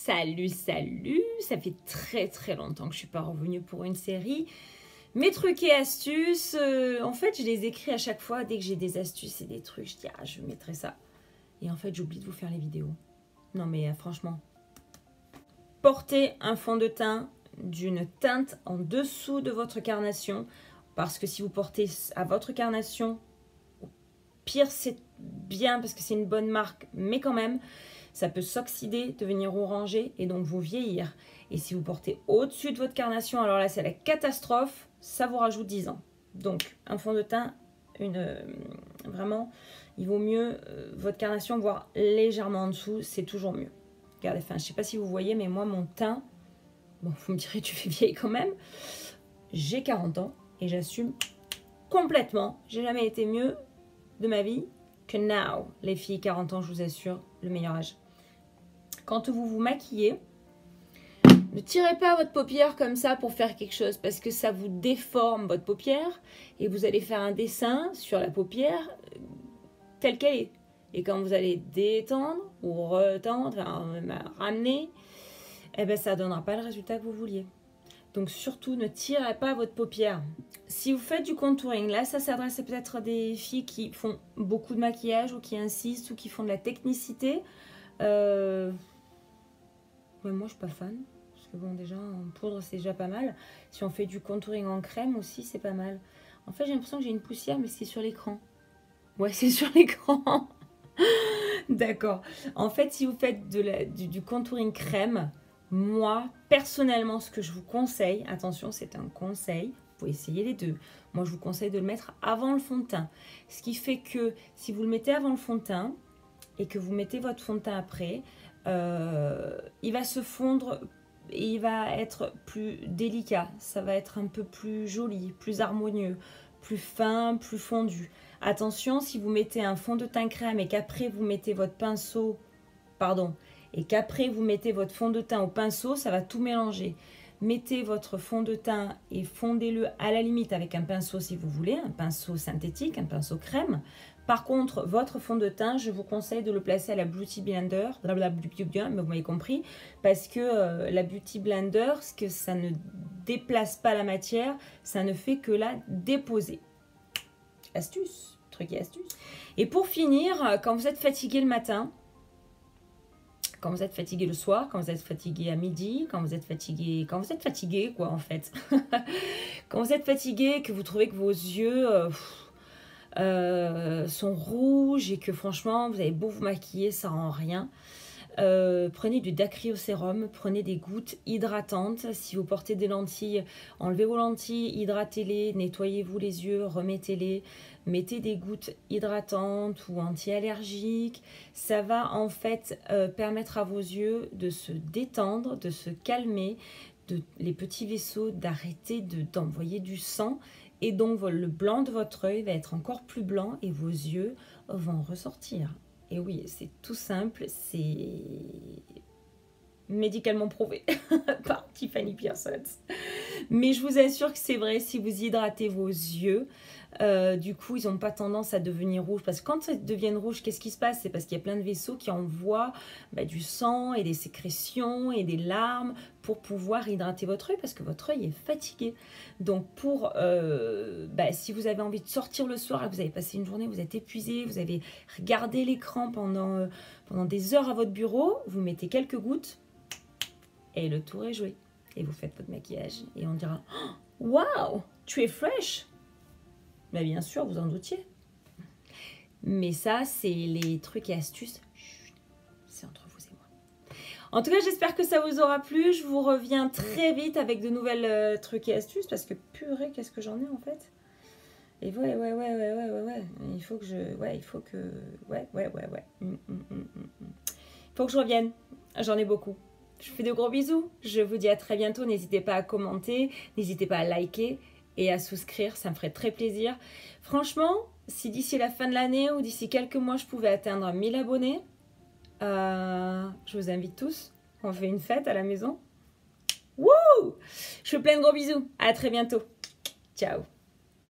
Salut, salut! Ça fait très longtemps que je suis pas revenue pour une série. Mes trucs et astuces, en fait, je les écris à chaque fois. Dès que j'ai des astuces et des trucs, je dis « Ah, je mettrai ça ». Et en fait, j'oublie de vous faire les vidéos. Non mais franchement. Portez un fond de teint d'une teinte en dessous de votre carnation. Parce que si vous portez à votre carnation, au pire c'est bien parce que c'est une bonne marque, mais quand même, ça peut s'oxyder, devenir orangé et donc vous vieillir. Et si vous portez au-dessus de votre carnation, alors là c'est la catastrophe, ça vous rajoute 10 ans. Donc un fond de teint, vraiment, il vaut mieux votre carnation, voire légèrement en dessous, c'est toujours mieux. Regardez, enfin je sais pas si vous voyez, mais moi mon teint, bon vous me direz tu fais vieille quand même, j'ai 40 ans et j'assume complètement, j'ai jamais été mieux de ma vie que now. Les filles 40 ans, je vous assure, le meilleur âge. Quand vous vous maquillez, ne tirez pas votre paupière comme ça pour faire quelque chose parce que ça vous déforme votre paupière et vous allez faire un dessin sur la paupière telle qu'elle est. Et quand vous allez détendre ou retendre, enfin, ramener, eh ben, ça ne donnera pas le résultat que vous vouliez. Donc surtout, ne tirez pas votre paupière. Si vous faites du contouring, là, ça s'adresse peut-être à des filles qui font beaucoup de maquillage ou qui insistent ou qui font de la technicité. Ouais, moi, je suis pas fan. Parce que bon, déjà, en poudre, c'est déjà pas mal. Si on fait du contouring en crème aussi, c'est pas mal. En fait, j'ai l'impression que j'ai une poussière, mais c'est sur l'écran. Ouais, c'est sur l'écran. D'accord. En fait, si vous faites du contouring crème, moi, personnellement, ce que je vous conseille, attention, c'est un conseil, vous pouvez essayer les deux. Moi, je vous conseille de le mettre avant le fond de teint. Ce qui fait que si vous le mettez avant le fond de teint et que vous mettez votre fond de teint après, il va se fondre et il va être plus délicat. Ça va être un peu plus joli, plus harmonieux, plus fin, plus fondu. Attention, si vous mettez un fond de teint crème et qu'après vous mettez votre pinceau, et qu'après vous mettez votre fond de teint au pinceau, ça va tout mélanger. Mettez votre fond de teint et fondez-le à la limite avec un pinceau si vous voulez, un pinceau synthétique, un pinceau crème. Par contre, votre fond de teint, je vous conseille de le placer à la Beauty Blender, mais vous m'avez compris, parce que la Beauty Blender, ce que ça ne déplace pas la matière, ça ne fait que la déposer. Astuce, truc et astuce. Et pour finir, quand vous êtes fatigué le matin, quand vous êtes fatigué le soir, quand vous êtes fatigué à midi, quand vous êtes fatigué quoi en fait. Quand vous êtes fatigué, que vous trouvez que vos yeux sont rouges et que franchement vous avez beau vous maquiller, ça rend rien. Prenez du dacryocérum, prenez des gouttes hydratantes. Si vous portez des lentilles, enlevez vos lentilles, hydratez-les, nettoyez-vous les yeux, remettez-les. Mettez des gouttes hydratantes ou anti-allergiques. Ça va en fait permettre à vos yeux de se détendre, de se calmer, les petits vaisseaux d'arrêter d'envoyer du sang. Et donc le blanc de votre œil va être encore plus blanc et vos yeux vont ressortir. Et oui, c'est tout simple, c'est médicalement prouvé par Tiffany Pearson. Mais je vous assure que c'est vrai, si vous hydratez vos yeux, du coup, ils n'ont pas tendance à devenir rouges. Parce que quand ils deviennent rouges, qu'est-ce qui se passe? C'est parce qu'il y a plein de vaisseaux qui envoient du sang et des sécrétions et des larmes pour pouvoir hydrater votre œil parce que votre œil est fatigué. Donc, si vous avez envie de sortir le soir et que vous avez passé une journée, vous êtes épuisé, vous avez regardé l'écran pendant des heures à votre bureau, vous mettez quelques gouttes et le tour est joué. Et vous faites votre maquillage et on dira « Waouh, tu es fraîche !» Ben bien sûr, vous en doutiez. Mais ça, c'est les trucs et astuces. C'est entre vous et moi. En tout cas, j'espère que ça vous aura plu. Je vous reviens très vite avec de nouvelles trucs et astuces parce que purée, qu'est-ce que j'en ai en fait. Et ouais. Il faut que je... Ouais. Il faut que je revienne. J'en ai beaucoup. Je vous fais de gros bisous. Je vous dis à très bientôt. N'hésitez pas à commenter. N'hésitez pas à liker et à souscrire. Ça me ferait très plaisir. Franchement, si d'ici la fin de l'année ou d'ici quelques mois, je pouvais atteindre 1000 abonnés, je vous invite tous. On fait une fête à la maison. Wouh! Je vous fais plein de gros bisous. À très bientôt. Ciao.